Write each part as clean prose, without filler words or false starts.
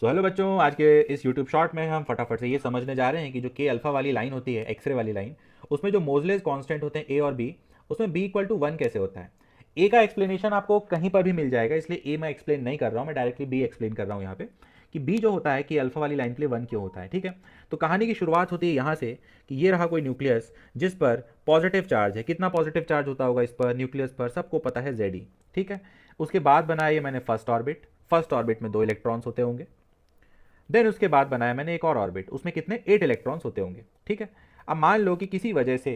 So hello बच्चों, आज के इस यूट्यूब शॉर्ट में हम फटाफट से ये समझने जा रहे हैं कि जो के अल्फा वाली लाइन होती है, एक्सरे वाली लाइन, उसमें जो मोजलेस कांस्टेंट होते हैं ए और बी, उसमें बी इक्वल टू वन कैसे होता है। ए का एक्सप्लेनेशन आपको कहीं पर भी मिल जाएगा, इसलिए ए मैं एक्सप्लेन नहीं कर रहा हूँ, मैं डायरेक्टली बी एक्सप्लेन कर रहा हूँ यहाँ पे कि बी जो होता है कि अल्फा वाली लाइन के लिए वन क्यों होता है। ठीक है, तो कहानी की शुरुआत होती है यहाँ से कि ये रहा कोई न्यूक्लियस जिस पर पॉजिटिव चार्ज है। कितना पॉजिटिव चार्ज होता होगा इस पर न्यूक्लियस पर, सबको पता है जेड ई। ठीक है, उसके बाद बनाया ये मैंने फर्स्ट ऑर्बिट में दो इलेक्ट्रॉन्स होते होंगे। देन उसके बाद बनाया मैंने एक और ऑर्बिट, उसमें कितने 8 इलेक्ट्रॉन्स होते होंगे। ठीक है, अब मान लो कि किसी वजह से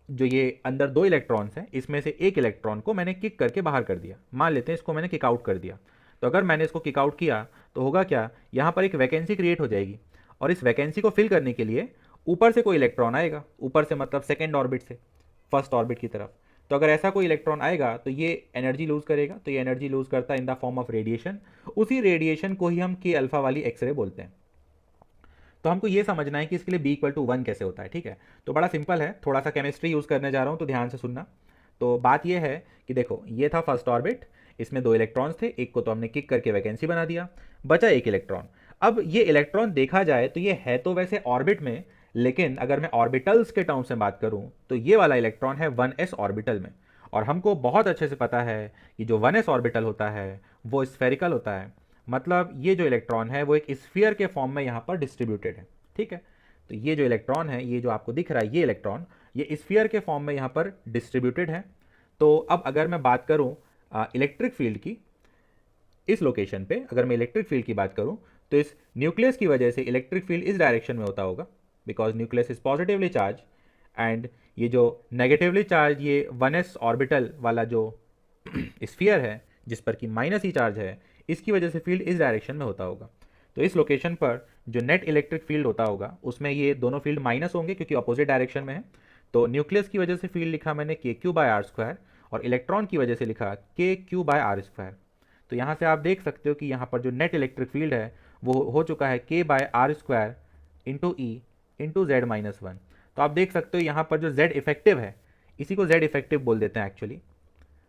जो ये अंदर दो इलेक्ट्रॉन्स हैं, इसमें से एक इलेक्ट्रॉन को मैंने किक करके बाहर कर दिया। मान लेते हैं इसको मैंने किक आउट कर दिया। तो अगर मैंने इसको किक आउट किया तो होगा क्या, यहाँ पर एक वैकेंसी क्रिएट हो जाएगी, और इस वैकेंसी को फिल करने के लिए ऊपर से कोई इलेक्ट्रॉन आएगा। ऊपर से मतलब सेकेंड ऑर्बिट से फर्स्ट ऑर्बिट की तरफ। तो अगर ऐसा कोई इलेक्ट्रॉन आएगा तो ये एनर्जी लूज करेगा, तो ये एनर्जी लूज करता है in the form of radiation. उसी रेडिएशन को ही हम के अल्फा वाली एक्सरे बोलते हैं। तो हमको ये समझना है कि इसके लिए बी इक्वल टू वन कैसे होता है। ठीक है, तो बड़ा सिंपल है, थोड़ा सा केमिस्ट्री यूज़ करने जा रहा हूँ तो ध्यान से सुनना। तो बात ये है कि देखो, ये था फर्स्ट ऑर्बिट, इसमें दो इलेक्ट्रॉन्स थे, एक को तो हमने किक करके वैकेंसी बना दिया, बचा एक इलेक्ट्रॉन। अब ये इलेक्ट्रॉन देखा जाए तो ये है तो वैसे ऑर्बिट में, लेकिन अगर मैं ऑर्बिटल्स के टर्म्स में बात करूं तो ये वाला इलेक्ट्रॉन है 1s ऑर्बिटल में। और हमको बहुत अच्छे से पता है कि जो 1s ऑर्बिटल होता है वो स्फेरिकल होता है। मतलब ये जो इलेक्ट्रॉन है वो एक स्फीयर के फॉर्म में यहाँ पर डिस्ट्रीब्यूटेड है। ठीक है, तो ये जो इलेक्ट्रॉन है, ये जो आपको दिख रहा है ये इलेक्ट्रॉन, ये स्फीयर के फॉर्म में यहाँ पर डिस्ट्रीब्यूटेड है। तो अब अगर मैं बात करूँ इलेक्ट्रिक फील्ड की, इस लोकेशन पे अगर मैं इलेक्ट्रिक फील्ड की बात करूँ तो इस न्यूक्लियस की वजह से इलेक्ट्रिक फील्ड इस डायरेक्शन में होता होगा, because nucleus is positively charge. And ये जो नेगेटिवली चार्ज ये 1s ऑर्बिटल वाला जो स्फीयर है जिस पर कि माइनस ही चार्ज है, इसकी वजह से फील्ड इस डायरेक्शन में होता होगा। तो इस लोकेशन पर जो नेट इलेक्ट्रिक फील्ड होता होगा उसमें ये दोनों फील्ड माइनस होंगे क्योंकि अपोजिट डायरेक्शन में है। तो न्यूक्लियस की वजह से फील्ड लिखा मैंने के क्यू बाय आर स्क्वायर, और इलेक्ट्रॉन की वजह से लिखा के क्यू बाय आर स्क्वायर। तो यहाँ से आप देख सकते हो कि यहाँ पर जो नेट इलेक्ट्रिक फील्ड है वो हो चुका है के by r square into e into z minus one. तो आप देख सकते हो यहाँ पर जो जेड इफेक्टिव है, इसी को जेड इफेक्टिव बोल देते हैं एक्चुअली।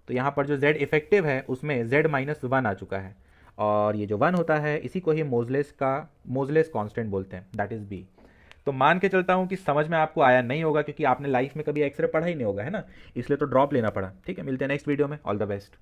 तो यहाँ पर जो जेड इफेक्टिव है उसमें जेड माइनस वन आ चुका है, और ये जो वन होता है इसी को ही मोजलेस कांस्टेंट बोलते हैं, दैट इज बी। तो मान के चलता हूँ कि समझ में आपको आया नहीं होगा, क्योंकि आपने लाइफ में कभी एक्सरे पढ़ा ही नहीं होगा, है ना, इसलिए तो ड्रॉप लेना पड़ा। ठीक है, मिलते हैं नेक्स्ट वीडियो में, ऑल द बेस्ट।